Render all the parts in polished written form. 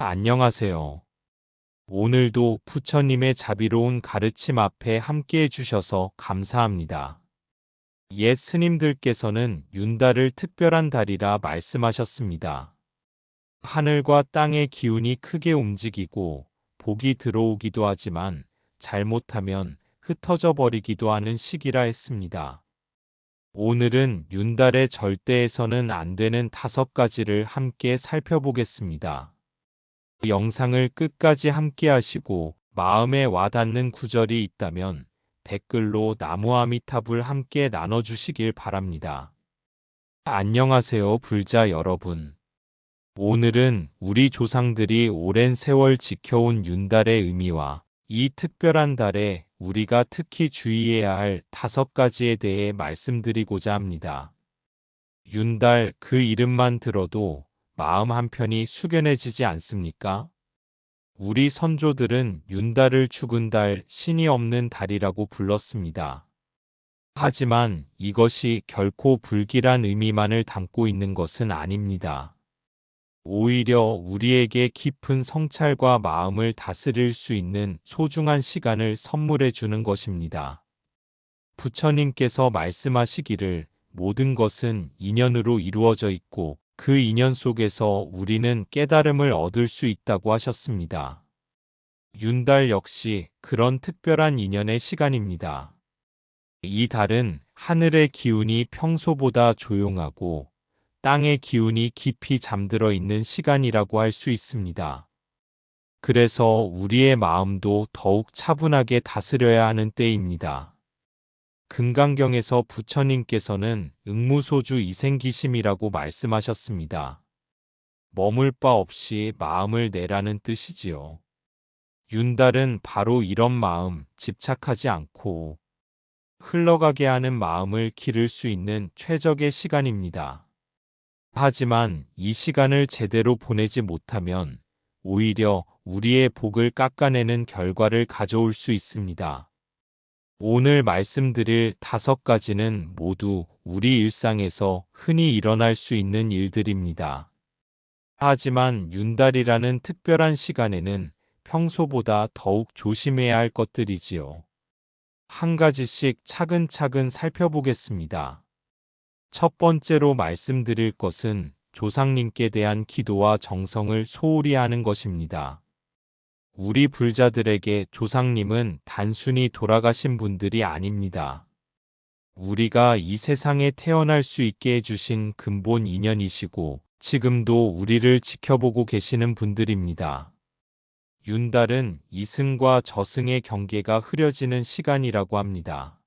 안녕하세요. 오늘도 부처님의 자비로운 가르침 앞에 함께 해주셔서 감사합니다. 옛 스님들께서는 윤달을 특별한 달이라 말씀하셨습니다. 하늘과 땅의 기운이 크게 움직이고 복이 들어오기도 하지만 잘못하면 흩어져 버리기도 하는 시기라 했습니다. 오늘은 윤달의 절대해서는 안 되는 5가지를 함께 살펴보겠습니다. 영상을 끝까지 함께 하시고 마음에 와닿는 구절이 있다면 댓글로 나무아미탑을 함께 나눠주시길 바랍니다. 안녕하세요, 불자 여러분. 오늘은 우리 조상들이 오랜 세월 지켜온 윤달의 의미와 이 특별한 달에 우리가 특히 주의해야 할 5가지에 대해 말씀드리고자 합니다. 윤달, 그 이름만 들어도 마음 한편이 숙연해지지 않습니까? 우리 선조들은 윤달을 죽은 달, 신이 없는 달이라고 불렀습니다. 하지만 이것이 결코 불길한 의미만을 담고 있는 것은 아닙니다. 오히려 우리에게 깊은 성찰과 마음을 다스릴 수 있는 소중한 시간을 선물해 주는 것입니다. 부처님께서 말씀하시기를 모든 것은 인연으로 이루어져 있고 그 인연 속에서 우리는 깨달음을 얻을 수 있다고 하셨습니다. 윤달 역시 그런 특별한 인연의 시간입니다. 이 달은 하늘의 기운이 평소보다 조용하고 땅의 기운이 깊이 잠들어 있는 시간이라고 할 수 있습니다. 그래서 우리의 마음도 더욱 차분하게 다스려야 하는 때입니다. 금강경에서 부처님께서는 응무소주 이생기심이라고 말씀하셨습니다. 머물 바 없이 마음을 내라는 뜻이지요. 윤달은 바로 이런 마음, 집착하지 않고 흘러가게 하는 마음을 기를 수 있는 최적의 시간입니다. 하지만 이 시간을 제대로 보내지 못하면 오히려 우리의 복을 깎아내는 결과를 가져올 수 있습니다. 오늘 말씀드릴 5가지는 모두 우리 일상에서 흔히 일어날 수 있는 일들입니다. 하지만 윤달이라는 특별한 시간에는 평소보다 더욱 조심해야 할 것들이지요. 한 가지씩 차근차근 살펴보겠습니다. 첫 번째로 말씀드릴 것은 조상님께 대한 기도와 정성을 소홀히 하는 것입니다. 우리 불자들에게 조상님은 단순히 돌아가신 분들이 아닙니다. 우리가 이 세상에 태어날 수 있게 해주신 근본 인연이시고 지금도 우리를 지켜보고 계시는 분들입니다. 윤달은 이승과 저승의 경계가 흐려지는 시간이라고 합니다.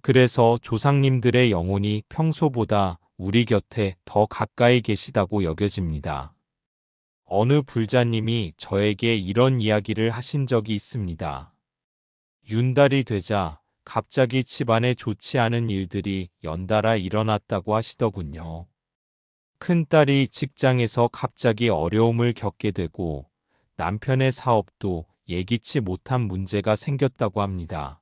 그래서 조상님들의 영혼이 평소보다 우리 곁에 더 가까이 계시다고 여겨집니다. 어느 불자님이 저에게 이런 이야기를 하신 적이 있습니다. 윤달이 되자 갑자기 집안에 좋지 않은 일들이 연달아 일어났다고 하시더군요. 큰딸이 직장에서 갑자기 어려움을 겪게 되고 남편의 사업도 예기치 못한 문제가 생겼다고 합니다.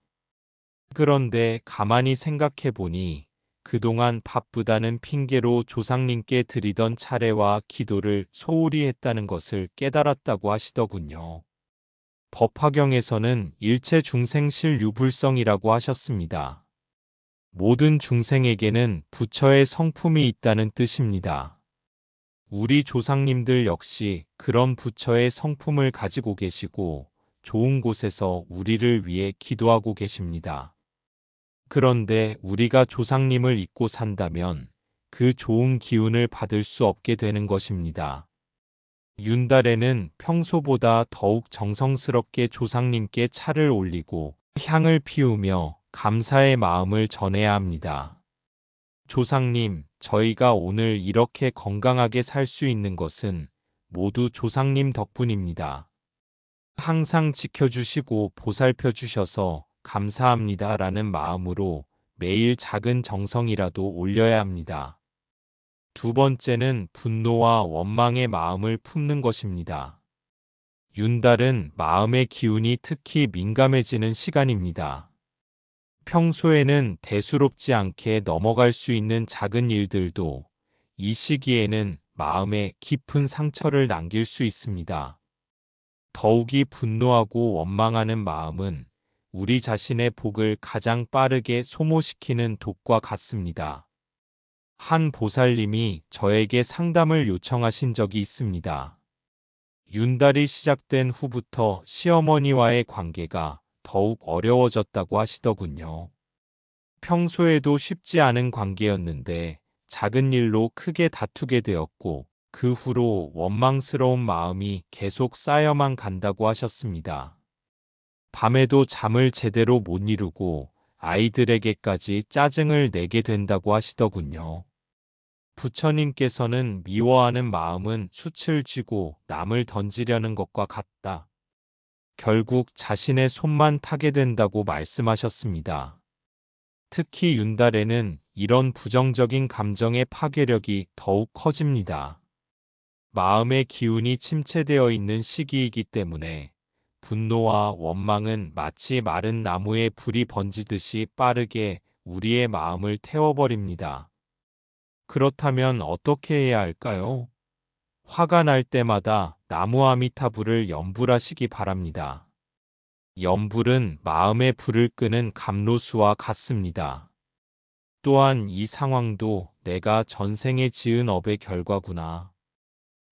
그런데 가만히 생각해 보니 그동안 바쁘다는 핑계로 조상님께 드리던 차례와 기도를 소홀히 했다는 것을 깨달았다고 하시더군요. 법화경에서는 일체 중생실 유불성이라고 하셨습니다. 모든 중생에게는 부처의 성품이 있다는 뜻입니다. 우리 조상님들 역시 그런 부처의 성품을 가지고 계시고 좋은 곳에서 우리를 위해 기도하고 계십니다. 그런데 우리가 조상님을 잊고 산다면 그 좋은 기운을 받을 수 없게 되는 것입니다. 윤달에는 평소보다 더욱 정성스럽게 조상님께 차를 올리고 향을 피우며 감사의 마음을 전해야 합니다. 조상님, 저희가 오늘 이렇게 건강하게 살 수 있는 것은 모두 조상님 덕분입니다. 항상 지켜주시고 보살펴 주셔서 감사합니다 라는 마음으로 매일 작은 정성이라도 올려야 합니다. 두 번째는 분노와 원망의 마음을 품는 것입니다. 윤달은 마음의 기운이 특히 민감해지는 시간입니다. 평소에는 대수롭지 않게 넘어갈 수 있는 작은 일들도 이 시기에는 마음에 깊은 상처를 남길 수 있습니다. 더욱이 분노하고 원망하는 마음은 우리 자신의 복을 가장 빠르게 소모시키는 독과 같습니다. 한 보살님이 저에게 상담을 요청하신 적이 있습니다. 윤달이 시작된 후부터 시어머니와의 관계가 더욱 어려워졌다고 하시더군요. 평소에도 쉽지 않은 관계였는데 작은 일로 크게 다투게 되었고 그 후로 원망스러운 마음이 계속 쌓여만 간다고 하셨습니다. 밤에도 잠을 제대로 못 이루고 아이들에게까지 짜증을 내게 된다고 하시더군요. 부처님께서는 미워하는 마음은 숯을 쥐고 남을 던지려는 것과 같다. 결국 자신의 손만 타게 된다고 말씀하셨습니다. 특히 윤달에는 이런 부정적인 감정의 파괴력이 더욱 커집니다. 마음의 기운이 침체되어 있는 시기이기 때문에 분노와 원망은 마치 마른 나무에 불이 번지듯이 빠르게 우리의 마음을 태워버립니다. 그렇다면 어떻게 해야 할까요? 화가 날 때마다 나무 아미타불을 염불하시기 바랍니다. 염불은 마음의 불을 끄는 감로수와 같습니다. 또한 이 상황도 내가 전생에 지은 업의 결과구나.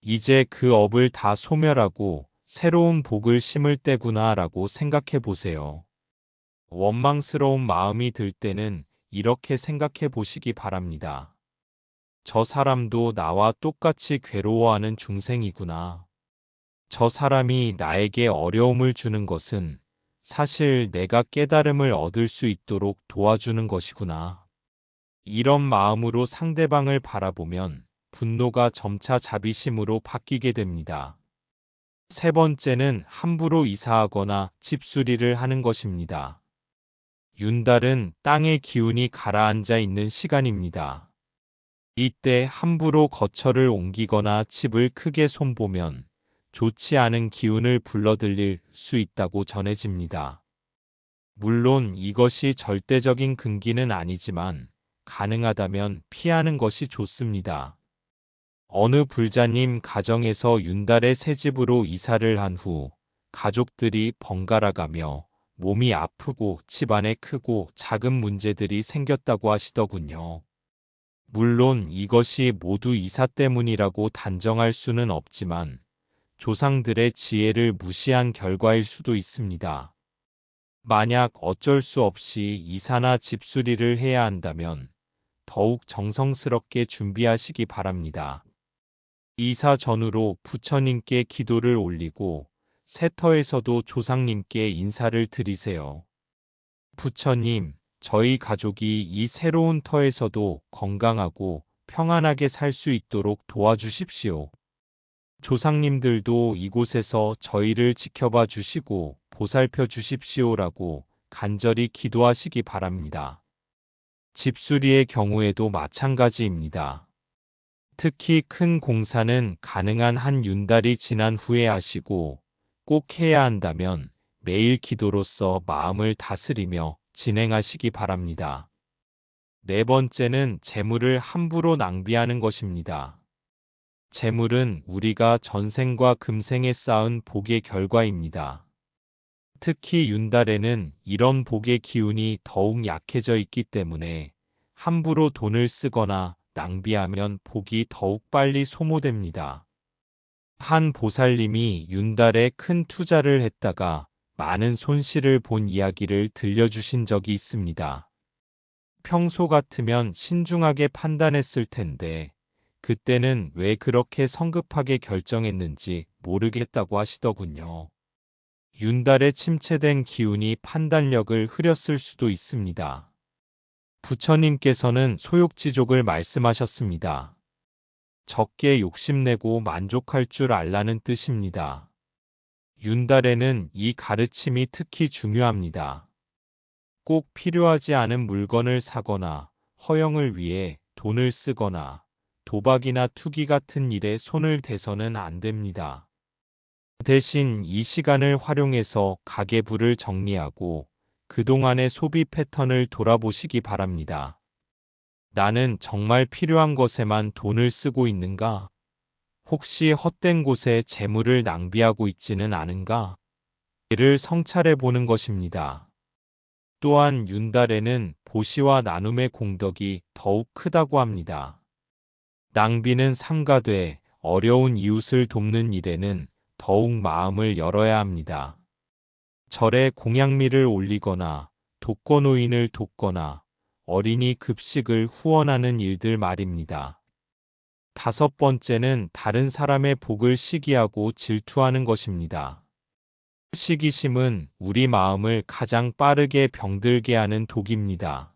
이제 그 업을 다 소멸하고 새로운 복을 심을 때구나 라고 생각해 보세요. 원망스러운 마음이 들 때는 이렇게 생각해 보시기 바랍니다. 저 사람도 나와 똑같이 괴로워하는 중생이구나. 저 사람이 나에게 어려움을 주는 것은 사실 내가 깨달음을 얻을 수 있도록 도와주는 것이구나. 이런 마음으로 상대방을 바라보면 분노가 점차 자비심으로 바뀌게 됩니다. 세 번째는 함부로 이사하거나 집수리를 하는 것입니다. 윤달은 땅의 기운이 가라앉아 있는 시간입니다. 이때 함부로 거처를 옮기거나 집을 크게 손보면 좋지 않은 기운을 불러들일 수 있다고 전해집니다. 물론 이것이 절대적인 금기는 아니지만 가능하다면 피하는 것이 좋습니다. 어느 불자님 가정에서 윤달의 새 집으로 이사를 한 후 가족들이 번갈아가며 몸이 아프고 집안에 크고 작은 문제들이 생겼다고 하시더군요. 물론 이것이 모두 이사 때문이라고 단정할 수는 없지만 조상들의 지혜를 무시한 결과일 수도 있습니다. 만약 어쩔 수 없이 이사나 집수리를 해야 한다면 더욱 정성스럽게 준비하시기 바랍니다. 이사 전후로 부처님께 기도를 올리고 세터에서도 조상님께 인사를 드리세요. 부처님, 저희 가족이 이 새로운 터에서도 건강하고 평안하게 살 수 있도록 도와주십시오. 조상님들도 이곳에서 저희를 지켜봐 주시고 보살펴 주십시오라고 간절히 기도하시기 바랍니다. 집수리의 경우에도 마찬가지입니다. 특히 큰 공사는 가능한 한 윤달이 지난 후에 하시고 꼭 해야 한다면 매일 기도로써 마음을 다스리며 진행하시기 바랍니다. 네 번째는 재물을 함부로 낭비하는 것입니다. 재물은 우리가 전생과 금생에 쌓은 복의 결과입니다. 특히 윤달에는 이런 복의 기운이 더욱 약해져 있기 때문에 함부로 돈을 쓰거나 낭비하면 복이 더욱 빨리 소모됩니다. 한 보살님이 윤달에 큰 투자를 했다가 많은 손실을 본 이야기를 들려주신 적이 있습니다. 평소 같으면 신중하게 판단했을 텐데 그때는 왜 그렇게 성급하게 결정했는지 모르겠다고 하시더군요. 윤달에 침체된 기운이 판단력을 흐렸을 수도 있습니다. 부처님께서는 소욕지족을 말씀하셨습니다. 적게 욕심내고 만족할 줄 알라는 뜻입니다. 윤달에는 이 가르침이 특히 중요합니다. 꼭 필요하지 않은 물건을 사거나 허영을 위해 돈을 쓰거나 도박이나 투기 같은 일에 손을 대서는 안 됩니다. 대신 이 시간을 활용해서 가계부를 정리하고 그동안의 소비 패턴을 돌아보시기 바랍니다. 나는 정말 필요한 것에만 돈을 쓰고 있는가? 혹시 헛된 곳에 재물을 낭비하고 있지는 않은가? 이를 성찰해 보는 것입니다. 또한 윤달에는 보시와 나눔의 공덕이 더욱 크다고 합니다. 낭비는 삼가되 어려운 이웃을 돕는 일에는 더욱 마음을 열어야 합니다. 절에 공양미를 올리거나 독거노인을 돕거나 어린이 급식을 후원하는 일들 말입니다. 다섯 번째는 다른 사람의 복을 시기하고 질투하는 것입니다. 시기심은 우리 마음을 가장 빠르게 병들게 하는 독입니다.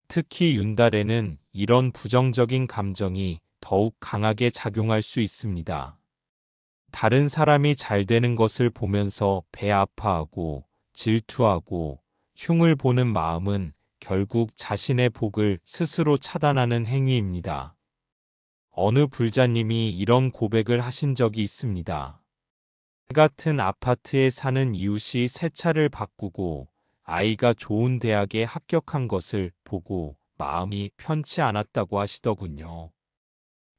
특히 윤달에는 이런 부정적인 감정이 더욱 강하게 작용할 수 있습니다. 다른 사람이 잘 되는 것을 보면서 배 아파하고 질투하고 흉을 보는 마음은 결국 자신의 복을 스스로 차단하는 행위입니다. 어느 불자님이 이런 고백을 하신 적이 있습니다. 같은 아파트에 사는 이웃이 새 차를 바꾸고 아이가 좋은 대학에 합격한 것을 보고 마음이 편치 않았다고 하시더군요.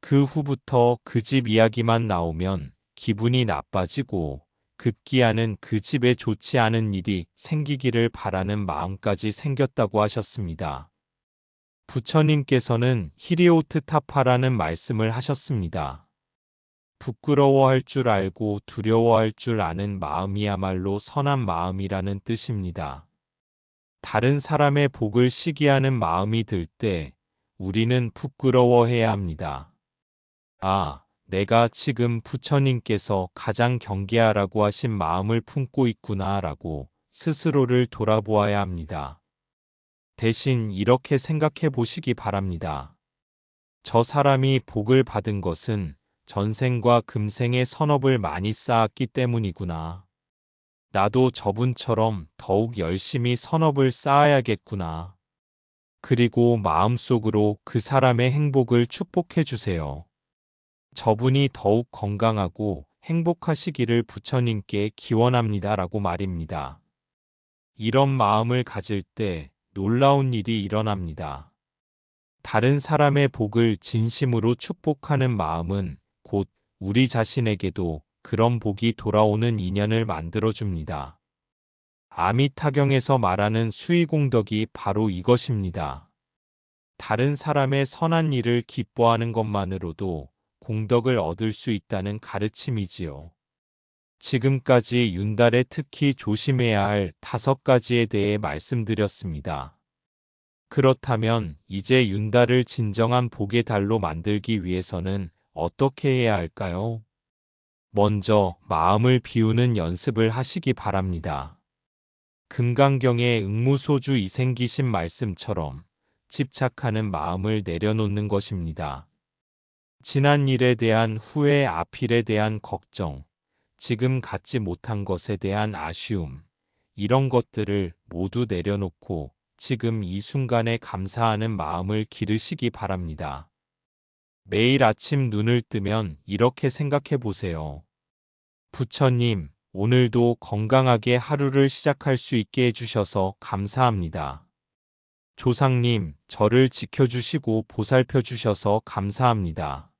그 후부터 그 집 이야기만 나오면 기분이 나빠지고 급기야는 그 집에 좋지 않은 일이 생기기를 바라는 마음까지 생겼다고 하셨습니다. 부처님께서는 히리오트타파라는 말씀을 하셨습니다. 부끄러워할 줄 알고 두려워할 줄 아는 마음이야말로 선한 마음이라는 뜻입니다. 다른 사람의 복을 시기하는 마음이 들 때 우리는 부끄러워해야 합니다. 아, 내가 지금 부처님께서 가장 경계하라고 하신 마음을 품고 있구나라고 스스로를 돌아보아야 합니다. 대신 이렇게 생각해 보시기 바랍니다. 저 사람이 복을 받은 것은 전생과 금생의 선업을 많이 쌓았기 때문이구나. 나도 저분처럼 더욱 열심히 선업을 쌓아야겠구나. 그리고 마음속으로 그 사람의 행복을 축복해 주세요. 저분이 더욱 건강하고 행복하시기를 부처님께 기원합니다라고 말입니다. 이런 마음을 가질 때 놀라운 일이 일어납니다. 다른 사람의 복을 진심으로 축복하는 마음은 곧 우리 자신에게도 그런 복이 돌아오는 인연을 만들어줍니다. 아미타경에서 말하는 수의공덕이 바로 이것입니다. 다른 사람의 선한 일을 기뻐하는 것만으로도 공덕을 얻을 수 있다는 가르침이지요. 지금까지 윤달에 특히 조심해야 할 5가지에 대해 말씀드렸습니다. 그렇다면 이제 윤달을 진정한 복의 달로 만들기 위해서는 어떻게 해야 할까요? 먼저 마음을 비우는 연습을 하시기 바랍니다. 금강경의 응무소주 이생기신 말씀처럼 집착하는 마음을 내려놓는 것입니다. 지난 일에 대한 후회, 앞일에 대한 걱정, 지금 갖지 못한 것에 대한 아쉬움, 이런 것들을 모두 내려놓고 지금 이 순간에 감사하는 마음을 기르시기 바랍니다. 매일 아침 눈을 뜨면 이렇게 생각해 보세요. 부처님, 오늘도 건강하게 하루를 시작할 수 있게 해주셔서 감사합니다. 조상님, 저를 지켜주시고 보살펴 주셔서 감사합니다.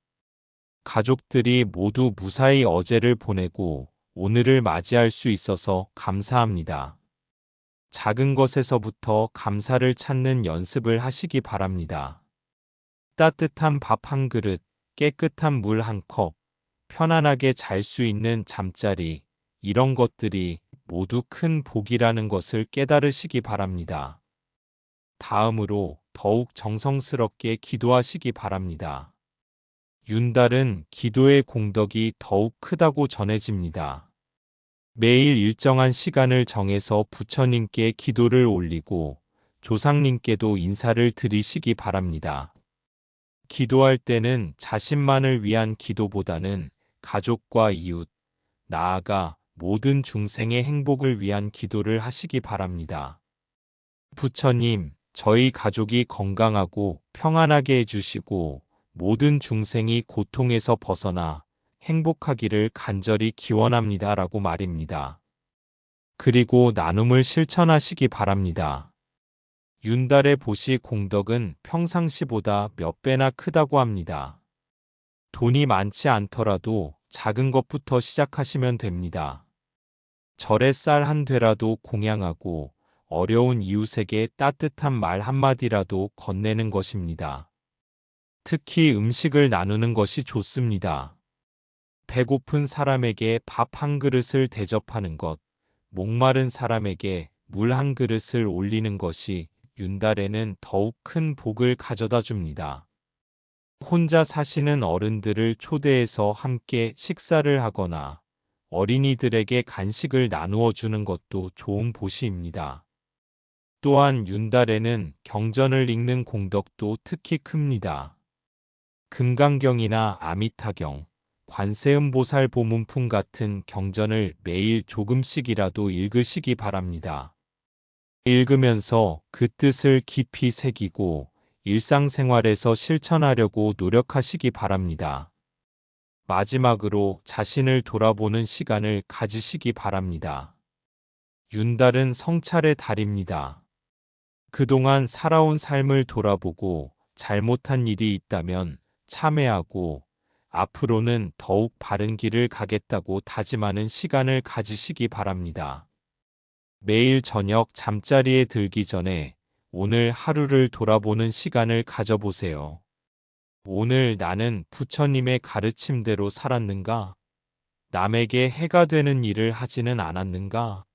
가족들이 모두 무사히 어제를 보내고 오늘을 맞이할 수 있어서 감사합니다. 작은 것에서부터 감사를 찾는 연습을 하시기 바랍니다. 따뜻한 밥 한 그릇, 깨끗한 물 한 컵, 편안하게 잘 수 있는 잠자리, 이런 것들이 모두 큰 복이라는 것을 깨달으시기 바랍니다. 다음으로 더욱 정성스럽게 기도하시기 바랍니다. 윤달은 기도의 공덕이 더욱 크다고 전해집니다. 매일 일정한 시간을 정해서 부처님께 기도를 올리고 조상님께도 인사를 드리시기 바랍니다. 기도할 때는 자신만을 위한 기도보다는 가족과 이웃, 나아가 모든 중생의 행복을 위한 기도를 하시기 바랍니다. 부처님, 저희 가족이 건강하고 평안하게 해주시고 모든 중생이 고통에서 벗어나 행복하기를 간절히 기원합니다. 라고 말입니다. 그리고 나눔을 실천하시기 바랍니다. 윤달의 보시 공덕은 평상시보다 몇 배나 크다고 합니다. 돈이 많지 않더라도 작은 것부터 시작하시면 됩니다. 절에 쌀 한 되라도 공양하고 어려운 이웃에게 따뜻한 말 한마디라도 건네는 것입니다. 특히 음식을 나누는 것이 좋습니다. 배고픈 사람에게 밥 한 그릇을 대접하는 것, 목마른 사람에게 물 한 그릇을 올리는 것이 윤달에는 더욱 큰 복을 가져다 줍니다. 혼자 사시는 어른들을 초대해서 함께 식사를 하거나 어린이들에게 간식을 나누어 주는 것도 좋은 보시입니다. 또한 윤달에는 경전을 읽는 공덕도 특히 큽니다. 금강경이나 아미타경, 관세음보살 보문품 같은 경전을 매일 조금씩이라도 읽으시기 바랍니다. 읽으면서 그 뜻을 깊이 새기고 일상생활에서 실천하려고 노력하시기 바랍니다. 마지막으로 자신을 돌아보는 시간을 가지시기 바랍니다. 윤달은 성찰의 달입니다. 그동안 살아온 삶을 돌아보고 잘못한 일이 있다면 참회하고 앞으로는 더욱 바른 길을 가겠다고 다짐하는 시간을 가지시기 바랍니다. 매일 저녁 잠자리에 들기 전에 오늘 하루를 돌아보는 시간을 가져보세요. 오늘 나는 부처님의 가르침대로 살았는가? 남에게 해가 되는 일을 하지는 않았는가?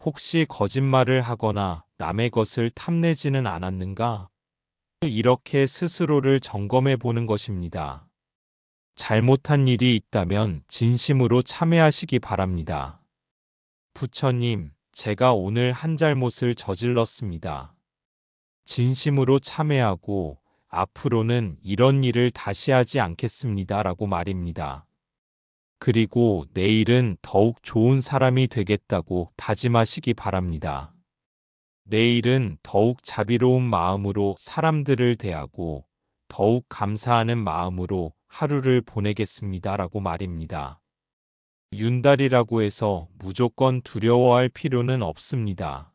혹시 거짓말을 하거나 남의 것을 탐내지는 않았는가? 이렇게 스스로를 점검해 보는 것입니다. 잘못한 일이 있다면 진심으로 참회하시기 바랍니다. 부처님, 제가 오늘 한 잘못을 저질렀습니다. 진심으로 참회하고 앞으로는 이런 일을 다시 하지 않겠습니다. 라고 말입니다. 그리고 내일은 더욱 좋은 사람이 되겠다고 다짐하시기 바랍니다. 내일은 더욱 자비로운 마음으로 사람들을 대하고 더욱 감사하는 마음으로 하루를 보내겠습니다. 라고 말입니다. 윤달이라고 해서 무조건 두려워할 필요는 없습니다.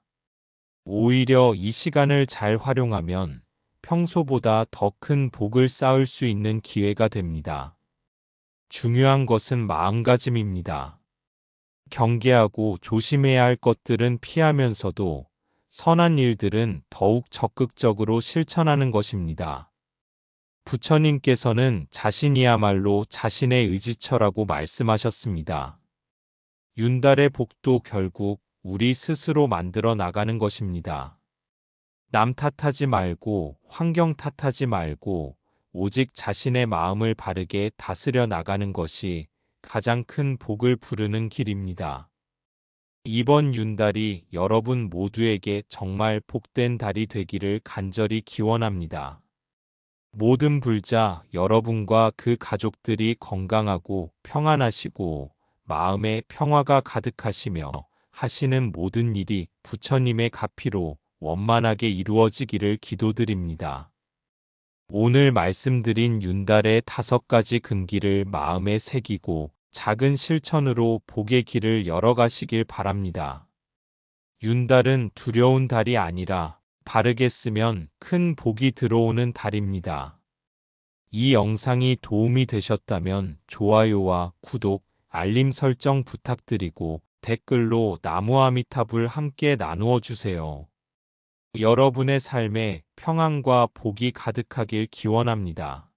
오히려 이 시간을 잘 활용하면 평소보다 더 큰 복을 쌓을 수 있는 기회가 됩니다. 중요한 것은 마음가짐입니다. 경계하고 조심해야 할 것들은 피하면서도 선한 일들은 더욱 적극적으로 실천하는 것입니다. 부처님께서는 자신이야말로 자신의 의지처라고 말씀하셨습니다. 윤달의 복도 결국 우리 스스로 만들어 나가는 것입니다. 남 탓하지 말고 환경 탓하지 말고 오직 자신의 마음을 바르게 다스려 나가는 것이 가장 큰 복을 부르는 길입니다. 이번 윤달이 여러분 모두에게 정말 복된 달이 되기를 간절히 기원합니다. 모든 불자 여러분과 그 가족들이 건강하고 평안하시고 마음에 평화가 가득하시며 하시는 모든 일이 부처님의 가피로 원만하게 이루어지기를 기도드립니다. 오늘 말씀드린 윤달의 5가지 금기를 마음에 새기고 작은 실천으로 복의 길을 열어가시길 바랍니다. 윤달은 두려운 달이 아니라 바르게 쓰면 큰 복이 들어오는 달입니다. 이 영상이 도움이 되셨다면 좋아요와 구독, 알림 설정 부탁드리고 댓글로 나무아미타불 함께 나누어 주세요. 여러분의 삶에 평안과 복이 가득하길 기원합니다.